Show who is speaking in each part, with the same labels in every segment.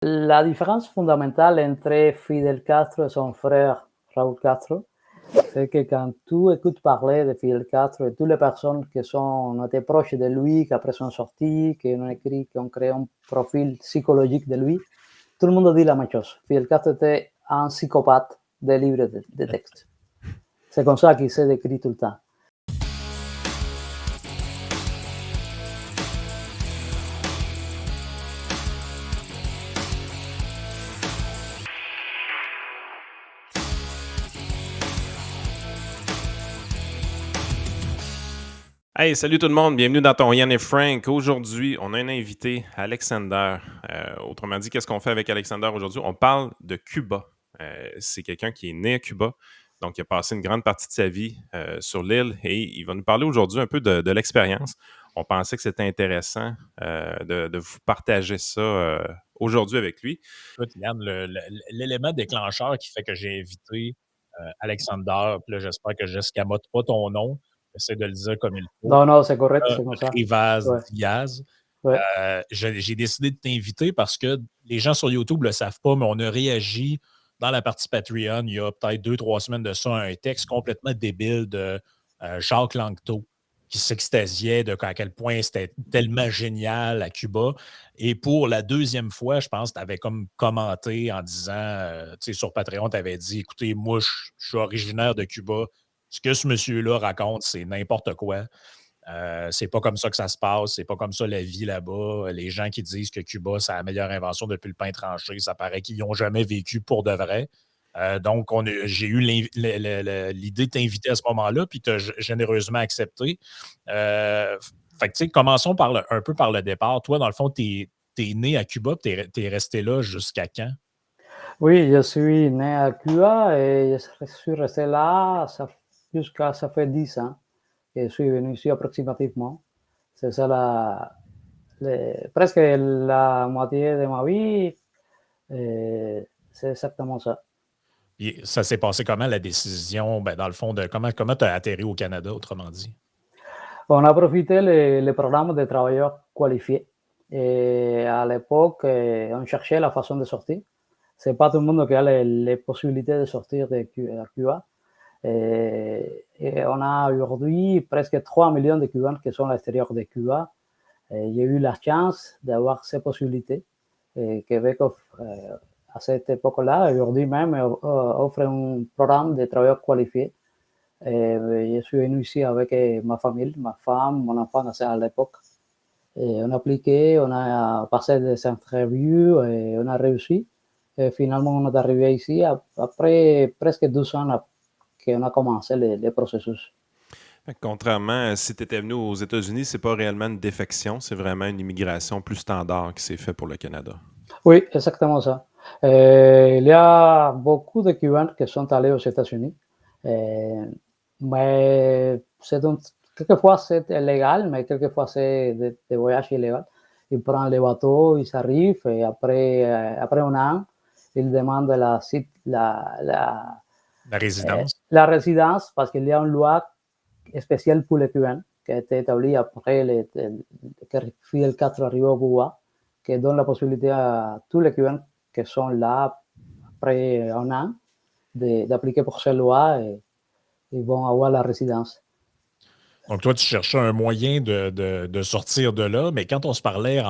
Speaker 1: La différence fondamentale entre Fidel Castro et son frère Raúl Castro, c'est que quand tu écoutes parler de Fidel Castro et toutes les personnes qui ont été proches de lui, qui après sont sorties, qui ont écrit, qui ont créé un profil psychologique de lui, tout le monde dit la même chose. Fidel Castro était un psychopathe des livres de texte. C'est comme ça qu'il s'est décrit tout le temps.
Speaker 2: Hey, salut tout le monde, bienvenue dans ton Yann et Frank. Aujourd'hui, on a un invité, Alexander. Autrement dit, qu'est-ce qu'on fait avec Alexander aujourd'hui? On parle de Cuba. C'est quelqu'un qui est né à Cuba, donc il a passé une grande partie de sa vie sur l'île et il va nous parler aujourd'hui un peu de l'expérience. On pensait que c'était intéressant de vous partager ça aujourd'hui avec lui.
Speaker 3: Écoute, Yann, l'élément déclencheur qui fait que j'ai invité Alexander, puis là, j'espère que j'escamote pas ton nom, j'essaie de le dire comme il faut.
Speaker 1: Non, c'est correct, c'est comme ça.
Speaker 3: Rivas
Speaker 1: Ouais.
Speaker 3: Diaz.
Speaker 1: Ouais.
Speaker 3: J'ai décidé de t'inviter parce que les gens sur YouTube ne le savent pas, mais on a réagi dans la partie Patreon il y a peut-être 2-3 semaines de ça à un texte complètement débile de Jacques Langto qui s'extasiait de à quel point c'était tellement génial à Cuba. Et pour la deuxième fois, je pense, tu avais comme commenté en disant, tu sais, sur Patreon, tu avais dit, écoutez, moi, je suis originaire de Cuba. Ce que ce monsieur-là raconte, c'est n'importe quoi. C'est pas comme ça que ça se passe, c'est pas comme ça la vie là-bas. Les gens qui disent que Cuba, c'est la meilleure invention depuis le pain tranché, ça paraît qu'ils n'ont jamais vécu pour de vrai. Donc, j'ai eu l'idée de t'inviter à ce moment-là, puis tu as généreusement accepté. Fait que, tu sais, commençons un peu par le départ. Toi, dans le fond, tu es né à Cuba, tu es resté là jusqu'à quand?
Speaker 1: Oui, je suis né à Cuba et je suis resté là jusqu'à ça fait 10 ans que je suis venu ici approximativement. C'est ça presque la moitié de ma vie, c'est exactement ça.
Speaker 3: Et ça s'est passé comment, la décision, ben, dans le fond, de comment tu as atterri au Canada, autrement dit?
Speaker 1: On a profité le programme de travailleurs qualifiés. Et à l'époque, on cherchait la façon de sortir. C'est pas tout le monde qui a les possibilités de sortir de Cuba. Et on a aujourd'hui presque 3 millions de Cubains qui sont à l'extérieur de Cuba. J'ai eu la chance d'avoir ces possibilités. Québec offre, à cette époque-là, aujourd'hui même, offre un programme de travailleurs qualifiés. Je suis venu ici avec ma famille, ma femme, mon enfant à l'époque. On a appliqué, on a passé des interviews et on a réussi. Et finalement, on est arrivé ici après presque 12 ans qu'on a commencé le processus.
Speaker 2: Contrairement, si tu étais venu aux États-Unis, c'est pas réellement une défection, c'est vraiment une immigration plus standard qui s'est fait pour le Canada.
Speaker 1: Oui, exactement ça. Il y a beaucoup de Cubains qui sont allés aux États-Unis, mais quelquefois c'est illégal, mais quelquefois c'est des voyages illégaux. Ils prennent les bateaux, ils arrivent et après un an, ils demandent la
Speaker 3: résidence.
Speaker 1: La résidence parce qu'il y a une loi spéciale pour les Cubains qui a été établie après que Fidel Castro arrive au pouvoir, qui donne la possibilité à tous les Cubains qui sont là après un an d'appliquer pour cette loi et ils vont avoir la résidence.
Speaker 3: Donc, toi, tu cherchais un moyen de sortir de là, mais quand on se parlait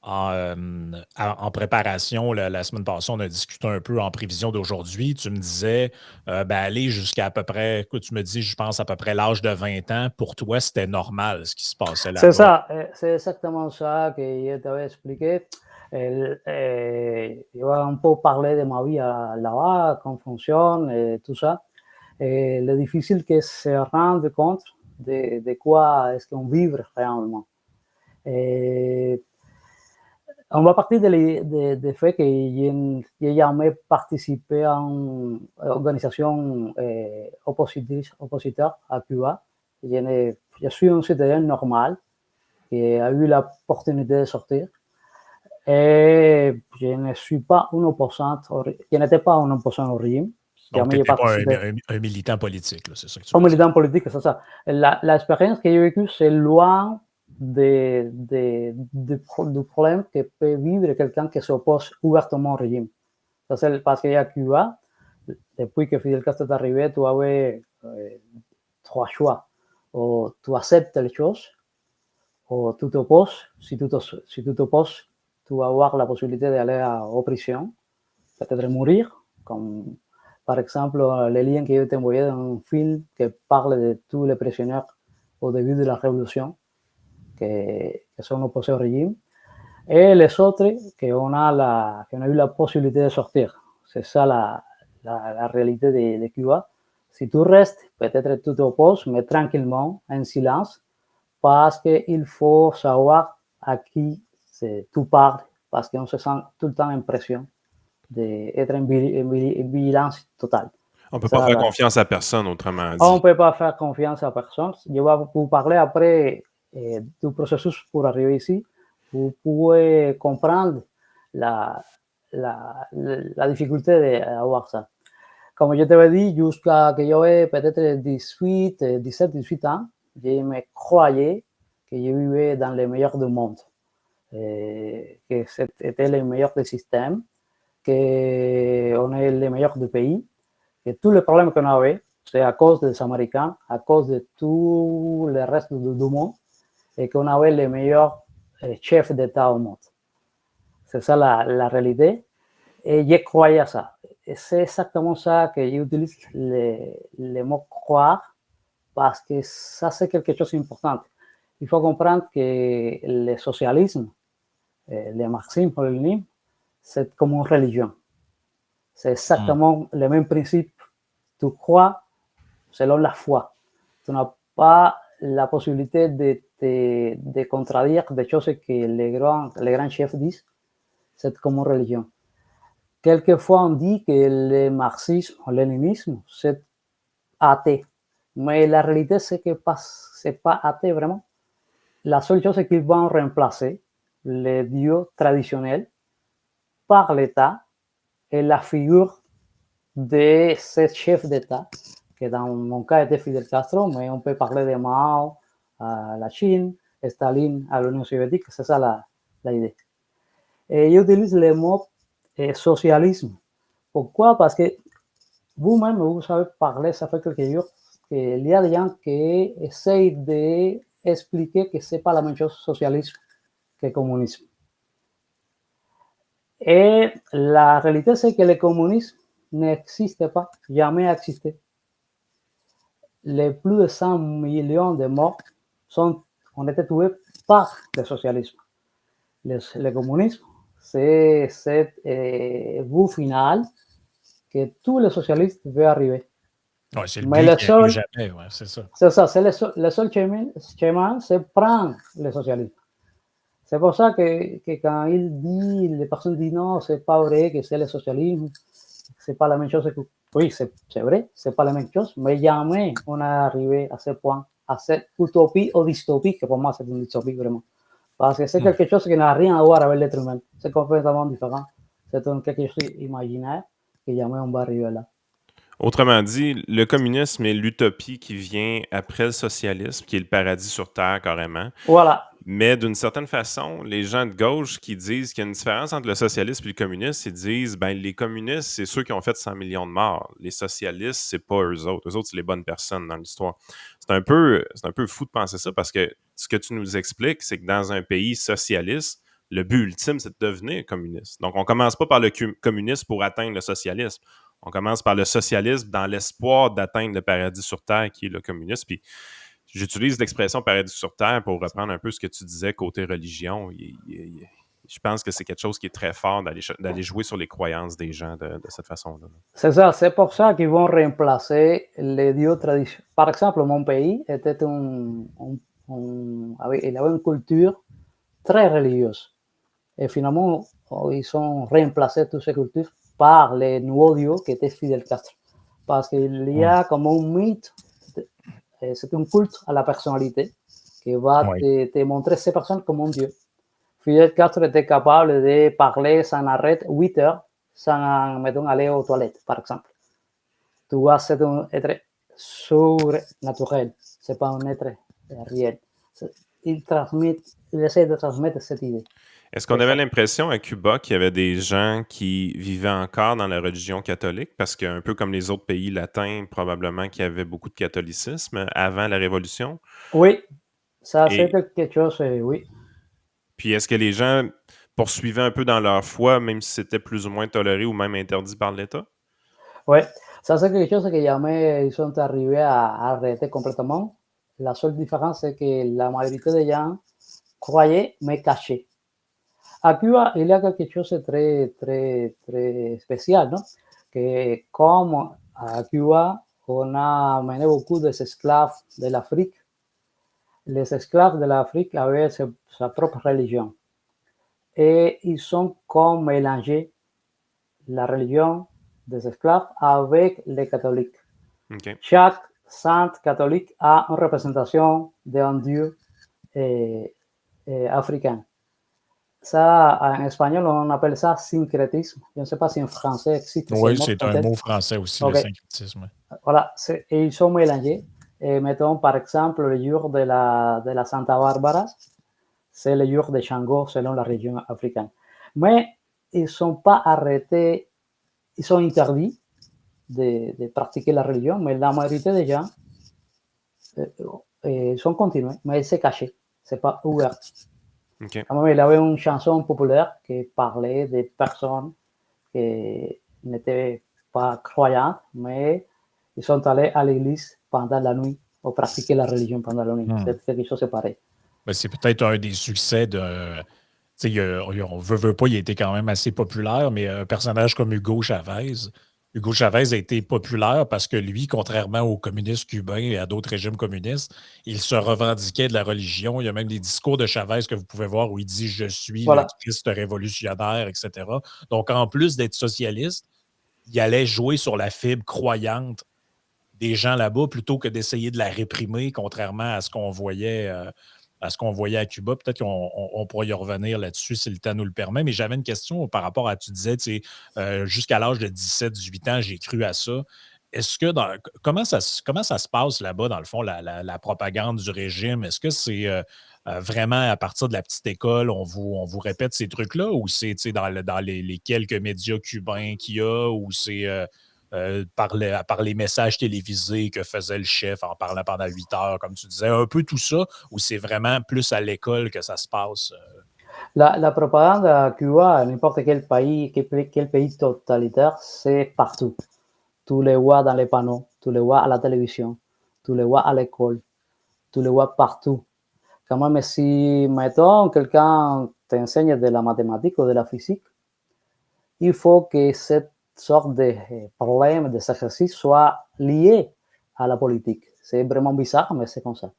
Speaker 3: en préparation, la semaine passée, on a discuté un peu en prévision d'aujourd'hui. Tu me disais, aller jusqu'à à peu près, écoute, tu me dis, je pense à peu près l'âge de 20 ans. Pour toi, c'était normal ce qui se passait là-bas.
Speaker 1: C'est ça, c'est exactement ça que je t'avais expliqué. Je vais un peu parler de ma vie là-bas, comment fonctionne et tout ça. Et le difficile que se rendre compte de quoi est-ce qu'on vit réellement. Et on va partir du fait que j'ai jamais participé à une organisation oppositeur à Cuba. Je suis un citoyen normal qui a eu l'opportunité de sortir. Et je ne suis pas un opposant, je n'étais pas un opposant au régime.
Speaker 3: Donc, tu n'étais pas un militant politique, là, c'est ça que tu veux
Speaker 1: un
Speaker 3: dire?
Speaker 1: militant politique, c'est ça. L'expérience que j'ai vécue, c'est loin du problème que peut vivre quelqu'un qui s'oppose ouvertement au régime. Parce qu'à Cuba, depuis que Fidel Castro est arrivé, tu avais trois choix. Ou tu acceptes les choses, ou tu t'opposes. Si tu t'opposes, tu vas avoir la possibilité d'aller en prison, peut-être mourir, comme par exemple les liens que je t'ai envoyés dans un film qui parle de tous les prisonniers au début de la révolution que sont opposés au régime. Et les autres qu'on a eu la possibilité de sortir. C'est ça la réalité de Cuba. Si tu restes, peut-être tu t'opposes, mais tranquillement, en silence, parce qu'il faut savoir à qui tu parles, parce qu'on se sent tout le temps en pression d'être en vigilance totale.
Speaker 2: On ne peut pas faire confiance à personne, autrement dit.
Speaker 1: On ne peut pas faire confiance à personne. Je vais vous parler après du processus pour arriver ici. Vous pouvez comprendre la difficulté d'avoir ça. Comme je t'avais dit, jusqu'à que j'avais peut-être 17, 18 ans, je me croyais que je vivais dans le meilleur du monde, que c'était le meilleur des systèmes, qu'on est le meilleur du pays, que tous les problèmes qu'on avait, c'est à cause des Américains, à cause de tout le reste du monde, et qu'on avait les meilleurs chefs d'État au monde. C'est ça la réalité. Et je croyais à ça. Et c'est exactement ça que j'utilise le mot croire, parce que ça, c'est quelque chose d'important. Il faut comprendre que le socialisme, le marxisme, le léninisme, c'est comme une religion. C'est exactement le même principe. Tu crois selon la foi. Tu n'as pas la possibilité de contredire des choses que les grands chefs disent. C'est comme une religion. Quelquefois, on dit que le marxisme ou le léninisme, c'est athée. Mais la réalité, c'est que ce n'est pas athée vraiment. La seule chose, c'est qu'ils vont remplacer les dieux traditionnels par l'État et la figure de ce chef d'État, que dans mon cas était Fidel Castro, mais on peut parler de Mao à la Chine, Staline à l'Union soviétique, c'est ça l'idée. Et j'utilise le mot socialisme. Pourquoi? Parce que vous-même, vous savez parler, ça fait quelques jours, qu'il y a des gens qui essayent d'expliquer que ce n'est pas la même chose socialisme que communisme. Et la réalité, c'est que le communisme n'existe pas, jamais existé. Les plus de 100 millions de morts ont été tués par le socialisme. Le communisme, c'est but final que tous les socialistes veulent arriver.
Speaker 3: Ouais, c'est le but qui arrive jamais, ouais, c'est ça.
Speaker 1: C'est ça, c'est le seul chemin, c'est prendre le socialisme. C'est pour ça que quand les personnes disent non, c'est pas vrai que c'est le socialisme, c'est pas la même chose que... Oui, c'est vrai, c'est pas la même chose, mais jamais on est arrivé à ce point, à cette utopie ou dystopie, que pour moi c'est une dystopie vraiment. Parce que c'est quelque chose qui n'a rien à voir avec l'être humain. C'est complètement différent. C'est quelque chose imaginaire que jamais on va arriver là.
Speaker 2: Autrement dit, le communisme est l'utopie qui vient après le socialisme, qui est le paradis sur Terre carrément.
Speaker 1: Voilà.
Speaker 2: Mais d'une certaine façon, les gens de gauche qui disent qu'il y a une différence entre le socialisme et le communisme, ils disent ben les communistes, c'est ceux qui ont fait 100 millions de morts. Les socialistes, c'est pas eux autres. Eux autres, c'est les bonnes personnes dans l'histoire. C'est un peu fou de penser ça parce que ce que tu nous expliques, c'est que dans un pays socialiste, le but ultime, c'est de devenir communiste. Donc, on commence pas par le communisme pour atteindre le socialisme. On commence par le socialisme dans l'espoir d'atteindre le paradis sur Terre qui est le communisme. Puis, j'utilise l'expression paradis sur Terre pour reprendre un peu ce que tu disais côté religion. Je pense que c'est quelque chose qui est très fort d'aller jouer sur les croyances des gens de cette façon-là.
Speaker 1: C'est ça, c'est pour ça qu'ils vont remplacer les dieux traditionnels. Par exemple, mon pays était il avait une culture très religieuse. Et finalement, ils ont remplacé toutes ces cultures par les nouveaux dieux qui étaient Fidel Castro. Parce qu'il y a comme un mythe, c'est un culte à la personnalité qui va te montrer ces personnes comme un dieu. Fidel Castro était capable de parler sans arrêt 8 heures sans, mettons, aller aux toilettes, par exemple. Tu vois, c'est un être surnaturel, c'est pas un être réel. il essaie de transmettre cette idée.
Speaker 2: Est-ce qu'on avait l'impression à Cuba qu'il y avait des gens qui vivaient encore dans la religion catholique? Parce qu'un peu comme les autres pays latins, probablement qu'il y avait beaucoup de catholicisme avant la Révolution.
Speaker 1: Oui, ça c'est
Speaker 2: Et
Speaker 1: quelque chose, oui.
Speaker 2: puis est-ce que les gens poursuivaient un peu dans leur foi, même si c'était plus ou moins toléré ou même interdit par l'État?
Speaker 1: Oui, ça c'est quelque chose que jamais ils sont arrivés à arrêter complètement. La seule différence, c'est que la majorité des gens croyaient, mais cachaient. À Cuba, il y a quelque chose de très spécial, non? Que comme à Cuba, on a amené beaucoup d'esclaves de l'Afrique, les esclaves de l'Afrique avaient sa propre religion. Et ils sont comme mélangés la religion des esclaves avec les catholiques.
Speaker 2: OK.
Speaker 1: Chaque sainte catholique a une représentation d'un dieu africain. Ça, en espagnol, on appelle ça syncrétisme. Je ne sais pas si en français existe ce
Speaker 3: Oui,
Speaker 1: mot.
Speaker 3: c'est un mot français aussi, le
Speaker 1: Ok.
Speaker 3: syncrétisme.
Speaker 1: Voilà, et ils sont mélangés. Et mettons, par exemple, le jour de la Santa Bárbara, c'est le jour de Shango selon la région africaine. Mais ils ne sont pas arrêtés, ils sont interdits de pratiquer la religion, mais la majorité des gens sont continués, mais c'est caché, c'est pas ouvert.
Speaker 2: OK.
Speaker 1: Quand même, il avait une chanson populaire qui parlait des personnes qui n'étaient pas croyantes, mais ils sont allés à l'église pendant la nuit pour pratiquer la religion pendant la nuit. C'est quelque chose de pareil.
Speaker 3: Ben, c'est peut-être un des succès de. On veut pas, il a été quand même assez populaire, mais un personnage comme Hugo Chavez. Hugo Chavez a été populaire parce que lui, contrairement aux communistes cubains et à d'autres régimes communistes, il se revendiquait de la religion. Il y a même des discours de Chavez que vous pouvez voir où il dit « Je suis le Christ révolutionnaire », etc. Donc, en plus d'être socialiste, il allait jouer sur la fibre croyante des gens là-bas plutôt que d'essayer de la réprimer, contrairement à ce qu'on voyait à Cuba. Peut-être qu'on pourra y revenir là-dessus si le temps nous le permet. Mais j'avais une question par rapport à, tu disais, jusqu'à l'âge de 17-18 ans, j'ai cru à ça. Est-ce que comment ça se passe là-bas, dans le fond, la propagande du régime? Est-ce que c'est vraiment à partir de la petite école, on vous répète ces trucs-là, ou c'est dans les quelques médias cubains qu'il y a, ou c'est par les messages télévisés que faisait le chef en parlant pendant 8 heures, comme tu disais, un peu tout ça, ou c'est vraiment plus à l'école que ça se passe?
Speaker 1: La propagande à Cuba, n'importe quel pays totalitaire, c'est partout. Tu le vois dans les panneaux, tu le vois à la télévision, tu le vois à l'école, tu le vois partout. Quand même, si, mettons, quelqu'un t'enseigne de la mathématique ou de la physique, il faut que cette sorte de problème, de exercice soit lié à la politique. C'est vraiment bizarre, mais c'est comme ça.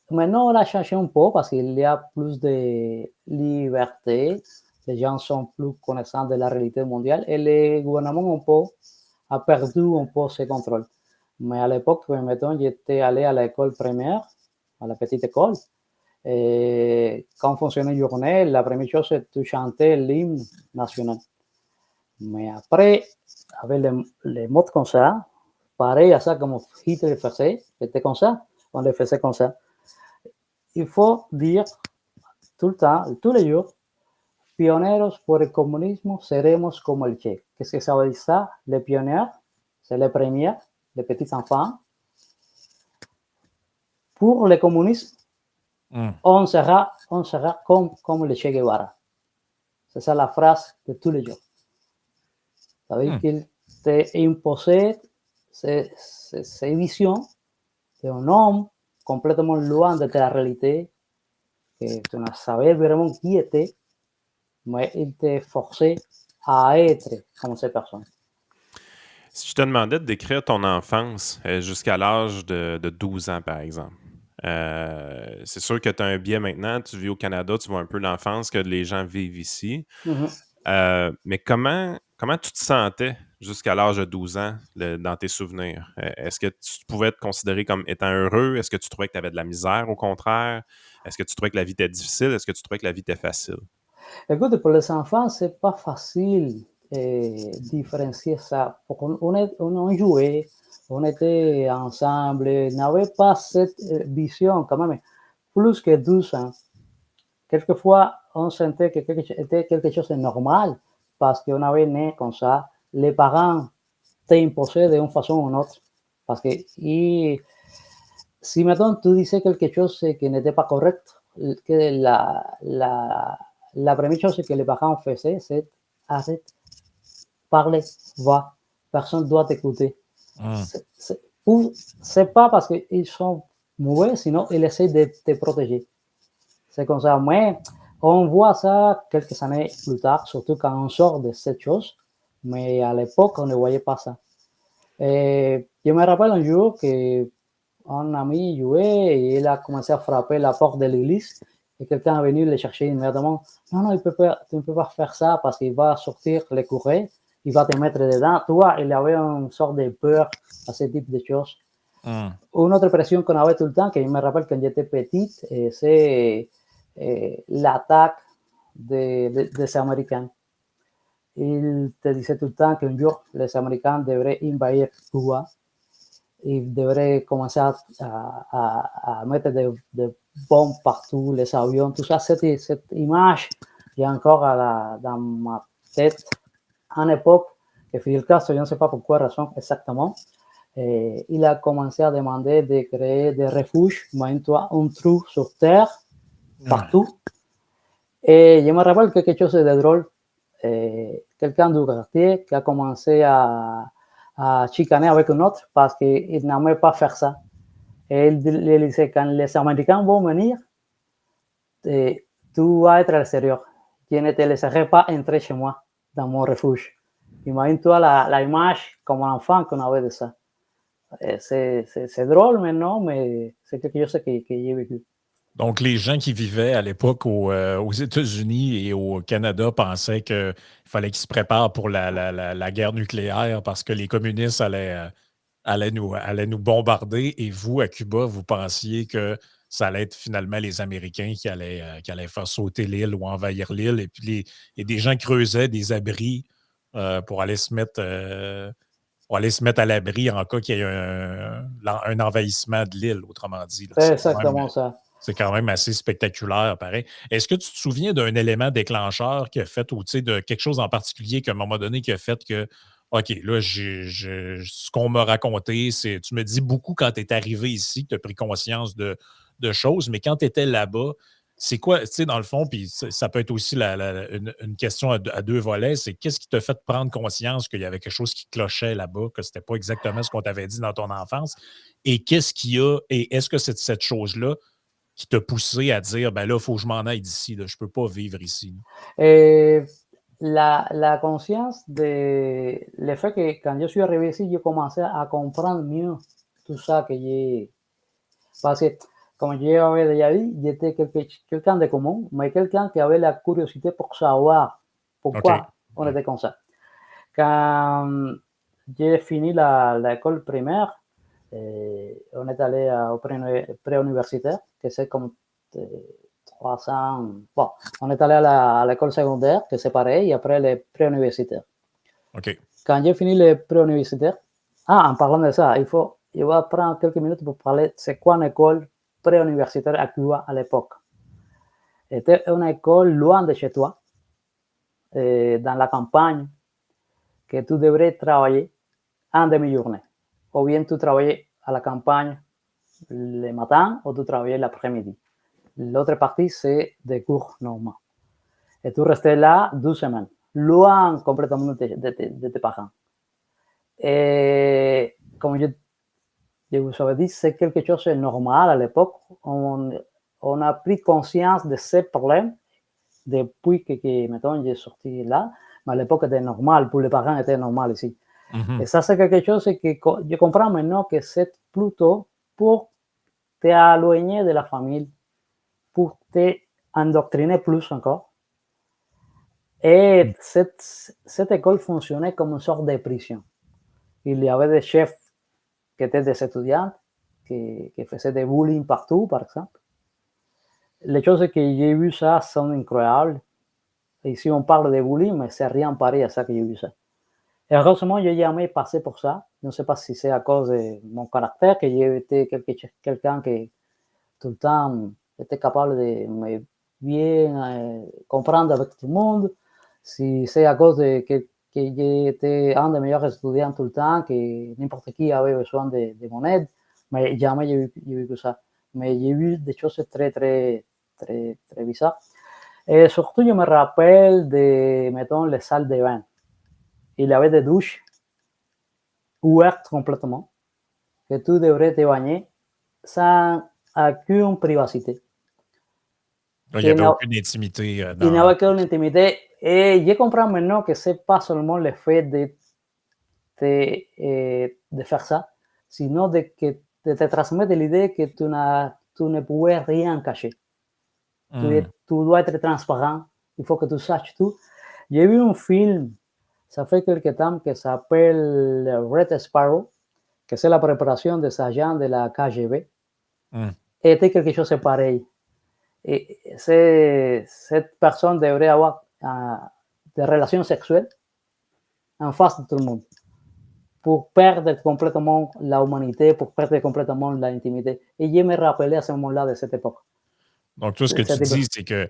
Speaker 1: Maintenant, on a changé un peu parce qu'il y a plus de liberté. Les gens sont plus connaissants de la réalité mondiale et le gouvernement a perdu un peu ses contrôles. Mais à l'époque, mettons, j'étais allé à l'école primaire, à la petite école, et quand fonctionnait une journée, la première chose, c'est de chanter l'hymne national. Mais après, avec les mots comme ça, pareil à ça comme Hitler faisait, c'était comme ça, on le faisait comme ça. Il faut dire tout le temps, tous les jours, pioneros por el comunismo seremos como el Che. Qu'est-ce que ça veut dire ça? Les pionniers, c'est les premiers, les petits enfants. Pour le communisme, on sera comme le Che Guevara. C'est ça la phrase de tous les jours. Ça veut dire qu'il t'imposait ces visions d'un homme complètement loin de la réalité, que tu ne savais vraiment qui était, mais il te forçait à être comme ces personnes.
Speaker 2: Si je te demandais de décrire ton enfance jusqu'à l'âge de 12 ans, par exemple, c'est sûr que tu as un biais maintenant, tu vis au Canada, tu vois un peu l'enfance que les gens vivent ici. Mais comment tu te sentais jusqu'à l'âge de 12 ans dans tes souvenirs? Est-ce que tu pouvais te considérer comme étant heureux? Est-ce que tu trouvais que tu avais de la misère, au contraire? Est-ce que tu trouvais que la vie était difficile? Est-ce que tu trouvais que la vie était facile?
Speaker 1: Écoute, pour les enfants, c'est pas facile différencier ça. On jouait, on était ensemble, on n'avait pas cette vision quand même, plus que 12 ans. Quelquefois, on sentait que c'était quelque chose de normal parce qu'on avait né comme ça. Les parents t'imposaient d'une façon ou d'une autre. Parce que si maintenant tu disais quelque chose qui n'était pas correct, que la première chose que les parents faisaient, c'est arrête, parler, va, personne ne doit t'écouter. C'est pas parce qu'ils sont mauvais, sinon ils essaient de te protéger. C'est comme ça. Mais on voit ça quelques années plus tard, surtout quand on sort de cette chose. Mais à l'époque, on ne voyait pas ça. Et je me rappelle un jour qu'un ami jouait et il a commencé à frapper la porte de l'église. Et quelqu'un est venu le chercher immédiatement. Non, tu ne peux pas faire ça parce qu'il va sortir le courrier, il va te mettre dedans. Toi, il avait une sorte de peur à ce type de choses. Une autre pression qu'on avait tout le temps, que je me rappelle quand j'étais petite, c'est l'attaque des Américains. Il te disait tout le temps qu'un jour, les Américains devraient envahir Cuba. Ils devraient commencer à mettre des bombes partout, les avions, tout ça. Cette image, il y a encore dans ma tête. À l'époque, Fidel Castro, je ne sais pas pour quelle raison exactement, il a commencé à demander de créer des refuges, imagine-toi un trou sur terre, partout. Et je me rappelle quelque chose de drôle. Quelqu'un du quartier qui a commencé à chicaner avec un autre parce qu'il n'aimait pas faire ça. Et il disait, quand les Américains vont venir, tu vas être à l'extérieur. Je ne te laisserai pas entrer chez moi, dans mon refuge. Imagine-toi la image comme un enfant qu'on avait de ça. C'est drôle maintenant, mais c'est quelque chose que j'ai vécu.
Speaker 3: Donc, les gens qui vivaient à l'époque aux États-Unis et au Canada pensaient qu'il fallait qu'ils se préparent pour la guerre nucléaire parce que les communistes allaient nous bombarder. Et vous, à Cuba, vous pensiez que ça allait être finalement les Américains qui allaient faire sauter l'île ou envahir l'île. Et puis, des gens creusaient des abris pour aller se mettre à l'abri en cas qu'il y ait un envahissement de l'île, autrement dit.
Speaker 1: C'est exactement ça.
Speaker 3: C'est quand même assez spectaculaire, pareil. Est-ce que tu te souviens d'un élément déclencheur qui a fait, ou de quelque chose en particulier qu'à un moment donné qui a fait que, OK, là, ce qu'on m'a raconté, c'est, tu me dis beaucoup quand tu es arrivé ici, que tu as pris conscience de choses, mais quand tu étais là-bas, c'est quoi, tu sais, dans le fond, puis ça peut être aussi une question à deux volets, c'est qu'est-ce qui t'a fait prendre conscience qu'il y avait quelque chose qui clochait là-bas, que c'était pas exactement ce qu'on t'avait dit dans ton enfance, et est-ce que c'est cette chose-là qui t'a poussé à dire, ben là, il faut que je m'en aille d'ici, là, je peux pas vivre ici?
Speaker 1: La conscience de le fait que quand je suis arrivé ici, je commençais à comprendre mieux tout ça que j'ai. Parce que, comme je l'avais déjà dit, j'étais quelqu'un de commun, mais quelqu'un qui avait la curiosité pour savoir pourquoi on était comme ça. Quand j'ai fini l'école primaire, on est allé au pré-universitaire, que c'est comme 3 ans. Bon, on est allé à l'école secondaire, que c'est pareil, et après le pré-universitaire. Quand j'ai fini le pré-universitaire, en parlant de ça, je vais prendre quelques minutes pour parler de c'est quoi une école pré-universitaire à Cuba à l'époque. C'était une école loin de chez toi, dans la campagne, que tu devrais travailler en demi-journée. Ou bien tu travaillais à la campagne le matin ou tu travaillais l'après-midi. L'autre partie, c'est des cours normaux. Et tu restais là 12 semaines, loin complètement de tes parents. Et comme je vous avais dit, c'est quelque chose de normal à l'époque. On a pris conscience de ces problèmes depuis que mettons, j'ai sorti là. Mais à l'époque, c'était normal. Pour les parents, c'était normal ici. Et ça, c'est quelque chose que je comprends maintenant que c'est plutôt pour t'éloigner de la famille, pour t'endoctriner plus encore. Et cette école fonctionnait comme une sorte de prison. Il y avait des chefs qui étaient des étudiants qui faisaient des bullying partout, par exemple. Les choses que j'ai vues, ça, sont incroyables. Ici, on parle de bullying, mais c'est rien pareil à ça que j'ai vu ça. Et heureusement, je n'ai jamais passé pour ça. Je ne sais pas si c'est à cause de mon caractère, que j'ai été quelqu'un qui tout le temps était capable de me bien comprendre avec tout le monde, si c'est à cause de que j'ai été un des meilleurs étudiants tout le temps, que n'importe qui avait besoin de mon aide, mais jamais j'ai vu ça. Mais j'ai vu des choses très, très, très, très bizarres. Et surtout, je me rappelle de, mettons, les salles de bain. Il y avait des douches ouvertes complètement, que tu devrais te baigner sans aucune privacité.
Speaker 3: Il n'y avait aucune intimité.
Speaker 1: Il n'y avait aucune intimité. Et je comprends maintenant que ce n'est pas seulement le fait de faire ça, sinon de te transmettre l'idée que tu ne pouvais rien cacher. Tu dois être transparent, il faut que tu saches tout. J'ai vu un film, ça fait quelque temps, qui s'appelle Red Sparrow, que c'est la préparation des agents de la KGB. Et c'était quelque chose de pareil. Et cette personne devrait avoir des relations sexuelles en face de tout le monde pour perdre complètement la humanité, pour perdre complètement l'intimité. Et je me rappelais à ce moment-là de cette époque.
Speaker 3: Donc, toi, ce que tu dis, c'est que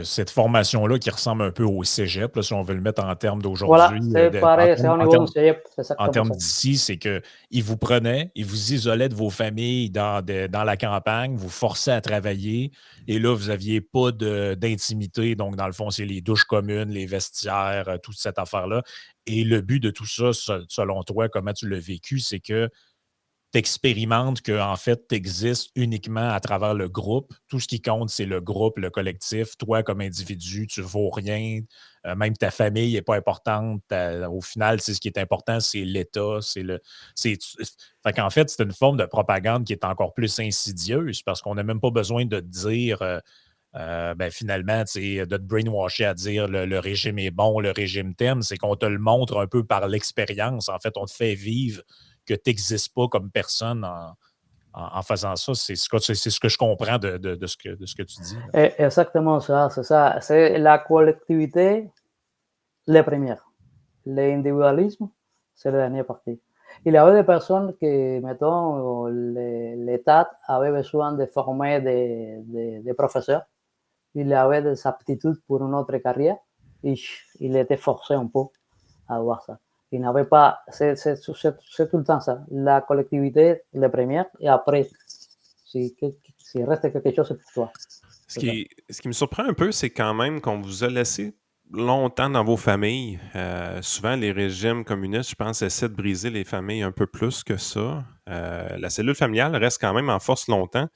Speaker 3: cette formation-là qui ressemble un peu au cégep, là, si on veut le mettre en termes d'aujourd'hui.
Speaker 1: Voilà, c'est pareil, c'est au niveau du cégep.
Speaker 3: En termes d'ici, c'est qu'ils vous prenaient, ils vous isolaient de vos familles dans la campagne, vous forçaient à travailler, et là, vous n'aviez pas d'intimité. Donc, dans le fond, c'est les douches communes, les vestiaires, toute cette affaire-là. Et le but de tout ça, selon toi, comment tu l'as vécu, c'est que tu expérimentes qu'en fait, tu existes uniquement à travers le groupe. Tout ce qui compte, c'est le groupe, le collectif. Toi, comme individu, tu ne vaux rien. Même ta famille n'est pas importante. Au final, ce qui est important, c'est l'État. Fait qu'en fait, c'est une forme de propagande qui est encore plus insidieuse parce qu'on n'a même pas besoin de te dire finalement, de te brainwasher à dire le régime est bon, le régime t'aime. C'est qu'on te le montre un peu par l'expérience. En fait, on te fait vivre que tu n'existes pas comme personne en faisant ça. C'est ce que je comprends de ce que tu dis.
Speaker 1: Exactement ça, c'est ça. C'est la collectivité, la première. L'individualisme, c'est la dernière partie. Il y avait des personnes qui, mettons, l'État avait besoin de former des professeurs. Il y avait des aptitudes pour une autre carrière et il était forcé un peu à avoir ça. Il n'avait pas, c'est tout le temps ça. La collectivité, la première, et après, s'il reste quelque chose, c'est pour toi.
Speaker 2: Ce qui me surprend un peu, c'est quand même qu'on vous a laissé longtemps dans vos familles. Souvent, les régimes communistes, je pense, essaient de briser les familles un peu plus que ça. La cellule familiale reste quand même en force longtemps.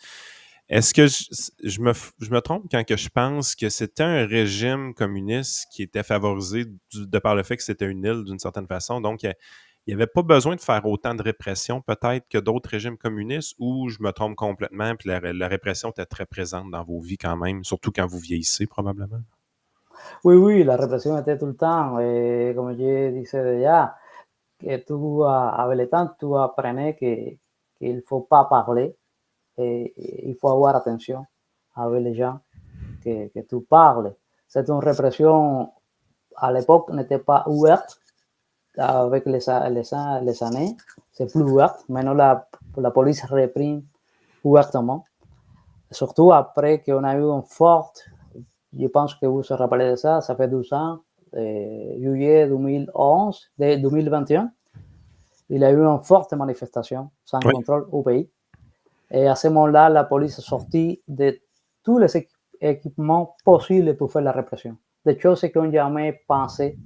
Speaker 2: Est-ce que je me trompe quand que je pense que c'était un régime communiste qui était favorisé de par le fait que c'était une île d'une certaine façon? Donc, il n'y avait pas besoin de faire autant de répression peut-être que d'autres régimes communistes, ou je me trompe complètement, puis la répression était très présente dans vos vies quand même, surtout quand vous vieillissez probablement?
Speaker 1: Oui, la répression était tout le temps. Et comme je disais déjà, que avec le temps, tu apprenais qu'il ne faut pas parler. Et il faut avoir attention avec les gens que tu parles. C'est une répression, à l'époque, n'était pas ouverte. Avec les années, c'est plus ouverte. Maintenant, la police réprime ouvertement. Surtout après qu'on a eu une forte, je pense que vous vous rappelez de ça, ça fait 12 ans, juillet 2011, 2021, il y a eu une forte manifestation sans contrôle au pays. Et à ce moment-là, la police est sortie de tous les équipements possibles pour faire la répression. Des choses qu'on n'a jamais pensé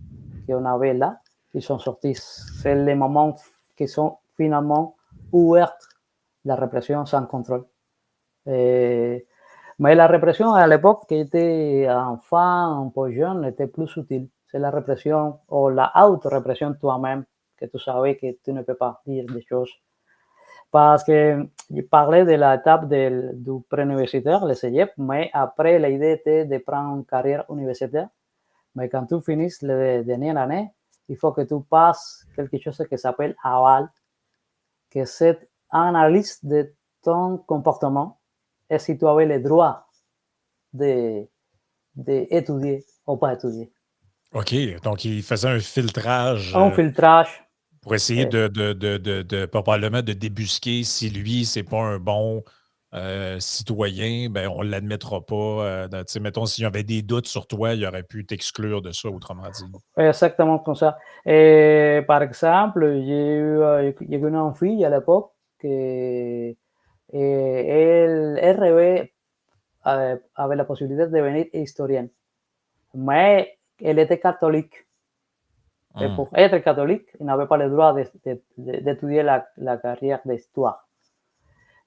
Speaker 1: qu'on avait là, ils sont sortis. C'est les moments qui sont finalement ouverts la répression sans contrôle. Mais la répression à l'époque, qui était enfant, un peu jeune, était plus utile. C'est la répression ou la auto-répression toi-même, que tu savais que tu ne peux pas dire des choses. Parce que je parlais de l'étape du pré-universitaire, le CEGEP, mais après, l'idée était de prendre une carrière universitaire. Mais quand tu finis la dernière année, il faut que tu passes quelque chose qui s'appelle aval, que c'est une analyse de ton comportement et si tu avais le droit de d'étudier ou pas étudier.
Speaker 3: OK. Donc, il faisait un filtrage
Speaker 1: Un filtrage.
Speaker 3: pour essayer probablement de débusquer si lui, c'est pas un bon citoyen, ben on ne l'admettra pas. Tu sais, mettons, s'il y avait des doutes sur toi, il aurait pu t'exclure de ça, autrement dit.
Speaker 1: Exactement comme ça. Et par exemple, j'ai eu une fille à l'époque que elle rêvait avait la possibilité de devenir historienne. Mais elle était catholique. Et pour être catholique, il n'avait pas le droit d'étudier la carrière d'histoire.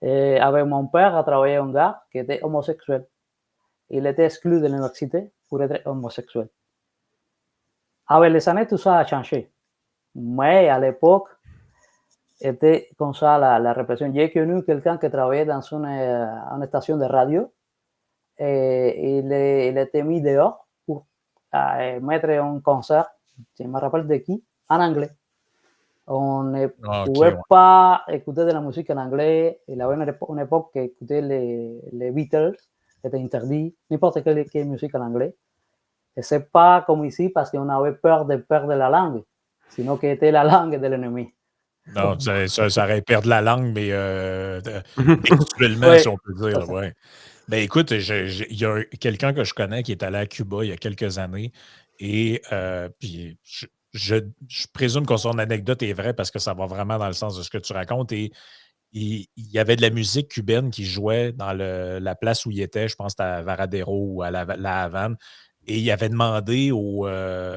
Speaker 1: Avec mon père, a travaillé un gars qui était homosexuel. Il était exclu de l'université pour être homosexuel. Avec les années, tout ça a changé. Mais à l'époque, était comme ça la répression. J'ai connu quelqu'un qui travaillait dans une station de radio et il était mis dehors pour mettre un concert, je me rappelle de qui, en anglais. On ne pouvait pas écouter de la musique en anglais. Il y avait une époque qui écoutait les Beatles, qui était interdit, n'importe quelle musique en anglais. Et c'est pas comme ici parce qu'on avait peur de perdre la langue, sinon que c'était la langue de l'ennemi.
Speaker 3: Non, ça aurait perdu la langue, mais textuellement,
Speaker 1: Ouais,
Speaker 3: si on peut dire. Ouais. Ben écoute, il y a quelqu'un que je connais qui est allé à Cuba il y a quelques années et puis je présume que son anecdote est vraie parce que ça va vraiment dans le sens de ce que tu racontes. Et il y avait de la musique cubaine qui jouait dans la place où il était, je pense que c'était à Varadero ou à la Havane. Et il avait demandé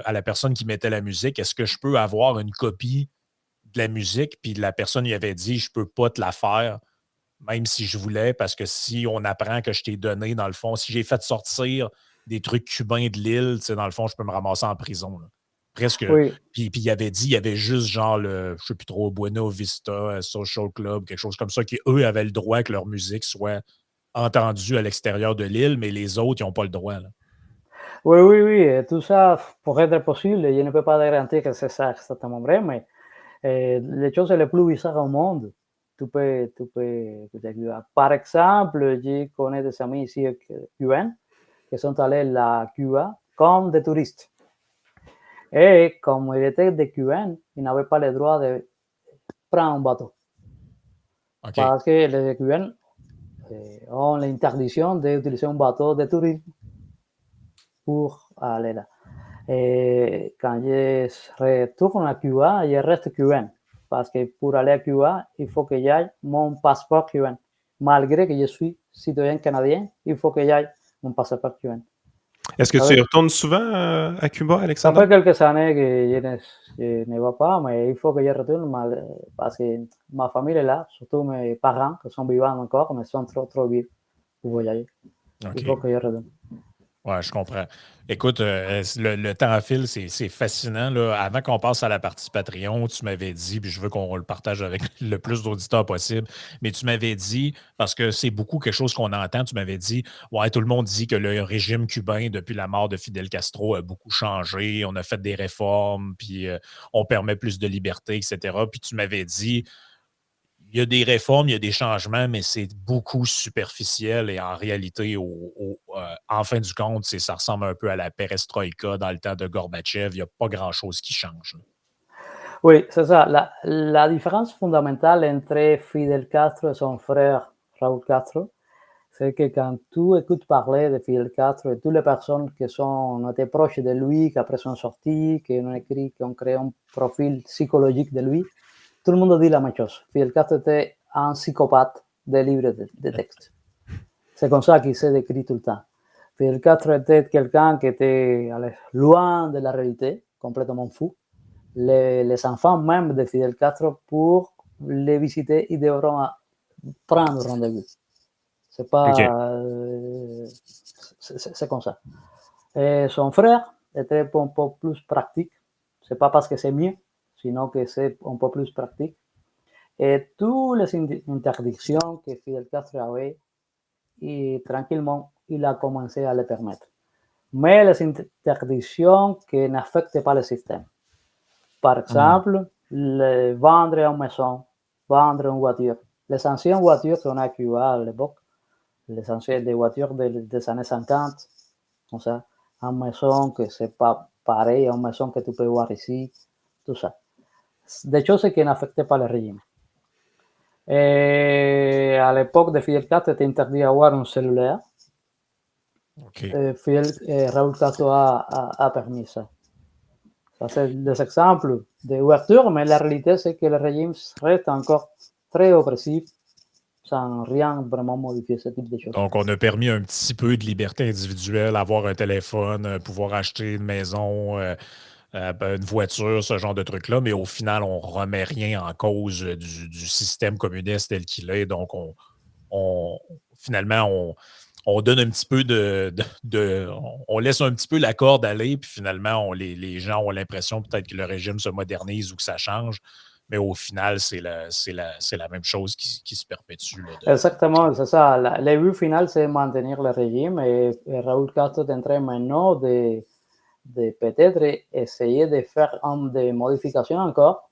Speaker 3: à la personne qui mettait la musique, est-ce que je peux avoir une copie de la musique? Puis la personne lui avait dit, je peux pas te la faire, même si je voulais, parce que si on apprend que je t'ai donné, dans le fond, si j'ai fait sortir des trucs cubains de l'île, tu sais, dans le fond, je peux me ramasser en prison, là. Presque.
Speaker 1: Oui.
Speaker 3: Puis il avait dit, il y avait juste genre je sais plus trop, Buena Vista Social Club, quelque chose comme ça, qui eux avaient le droit que leur musique soit entendue à l'extérieur de l'île, mais les autres, ils n'ont pas le droit, là.
Speaker 1: Oui, oui, oui, tout ça pourrait être possible. Je ne peux pas garantir que c'est ça exactement vrai, mais les choses les plus bizarres au monde, tu peux écouter. Par exemple, je connais des amis ici cubains qui sont allés à Cuba comme des touristes. Et comme ils étaient des Cubains, ils n'avaient pas le droit de prendre un bateau.
Speaker 3: OK.
Speaker 1: Parce que les Cubains ont l'interdiction d'utiliser un bateau de tourisme pour aller là. Et quand je retourne à Cuba, je reste cubain. Parce que pour aller à Cuba, il faut que j'aille mon passeport cubain. Malgré que je suis citoyen canadien, il faut que j'aille mon passeport cubain.
Speaker 2: Est-ce que tu y retournes souvent à Cuba,
Speaker 1: Ça
Speaker 2: Alexandre?
Speaker 1: fait quelques années que je ne vais pas, mais il faut que je retourne parce que ma famille est là, surtout mes parents qui sont vivants encore, mais sont trop vieux pour voyager.
Speaker 3: OK.
Speaker 1: Il faut que je retourne.
Speaker 3: Ouais, je comprends. Écoute, le temps file, c'est fascinant, là. Avant qu'on passe à la partie Patreon, tu m'avais dit, puis je veux qu'on le partage avec le plus d'auditeurs possible, mais tu m'avais dit, parce que c'est beaucoup quelque chose qu'on entend, tu m'avais dit, ouais, tout le monde dit que le régime cubain, depuis la mort de Fidel Castro, a beaucoup changé, on a fait des réformes, puis on permet plus de liberté, etc. Puis tu m'avais dit, il y a des réformes, il y a des changements, mais c'est beaucoup superficiel et en réalité, en fin du compte, ça ressemble un peu à la perestroïka dans le temps de Gorbatchev. Il n'y a pas grand-chose qui change, là.
Speaker 1: Oui, c'est ça. La différence fondamentale entre Fidel Castro et son frère Raúl Castro, c'est que quand tu écoutes parler de Fidel Castro et toutes les personnes qui ont été proches de lui, qui après sont sorties, qui ont créé un profil psychologique de lui, tout le monde dit la même chose. Fidel Castro était un psychopathe des livres de texte. C'est comme ça qu'il s'est décrit tout le temps. Fidel Castro était quelqu'un qui était loin de la réalité, complètement fou. Les enfants même de Fidel Castro, pour les visiter, ils devront prendre rendez-vous. C'est pas,
Speaker 2: OK.
Speaker 1: c'est comme ça. Et son frère était un peu plus pratique. C'est pas parce que c'est mieux, sinon que c'est un peu plus pratique. Et toutes les interdictions que Fidel Castro avait, et tranquillement, il a commencé à les permettre. Mais les interdictions qui n'affectent pas le système. Par exemple, vendre une maison, vendre une voiture. Les anciennes voitures qu'on a à Cuba à l'époque, les anciennes des voitures des années 50, comme ça, en maison que c'est pas pareil, en maison que tu peux voir ici, tout ça. Des choses qui n'affectaient pas le régime. Et à l'époque de Fidel Castro, c'était interdit d'avoir un cellulaire.
Speaker 3: OK.
Speaker 1: Raúl Castro a permis ça. Ça, c'est des exemples d'ouverture, mais la réalité, c'est que le régime reste encore très oppressif, sans rien vraiment modifier ce type de choses.
Speaker 3: Donc, on a permis un petit peu de liberté individuelle, avoir un téléphone, pouvoir acheter une maison, une voiture, ce genre de trucs-là, mais au final, on ne remet rien en cause du système communiste tel qu'il est. Donc, finalement, on donne un petit peu on laisse un petit peu la corde aller, puis finalement, les gens ont l'impression peut-être que le régime se modernise ou que ça change, mais au final, c'est la même chose qui se perpétue. Là,
Speaker 1: Exactement, c'est ça. Le but final, c'est maintenir le régime et Raúl Castro est en train maintenant de peut-être essayer de faire des modifications encore,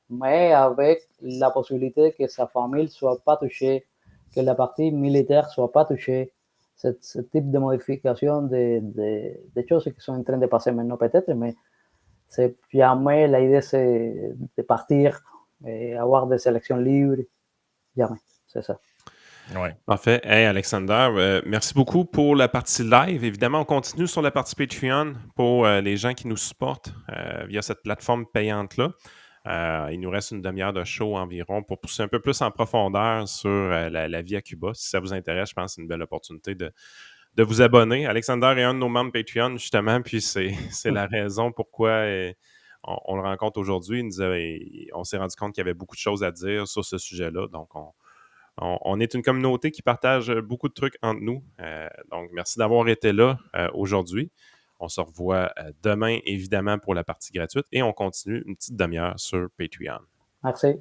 Speaker 1: mais avec la possibilité que sa famille ne soit pas touchée, que la partie militaire ne soit pas touchée. Ce type de modification de choses qui sont en train de passer maintenant peut-être, mais c'est jamais l'idée c'est de partir et avoir des élections libres. Jamais, c'est ça.
Speaker 3: Ouais.
Speaker 2: Parfait. Hey, Alexander, merci beaucoup pour la partie live. Évidemment, on continue sur la partie Patreon pour les gens qui nous supportent via cette plateforme payante-là. Il nous reste une demi-heure de show environ pour pousser un peu plus en profondeur sur la vie à Cuba. Si ça vous intéresse, je pense que c'est une belle opportunité de vous abonner. Alexander est un de nos membres Patreon, justement, puis c'est la raison pourquoi on le rencontre aujourd'hui. On s'est rendu compte qu'il y avait beaucoup de choses à dire sur ce sujet-là. Donc, on est une communauté qui partage beaucoup de trucs entre nous. Donc, merci d'avoir été là aujourd'hui. On se revoit demain, évidemment, pour la partie gratuite et on continue une petite demi-heure sur Patreon.
Speaker 1: Merci.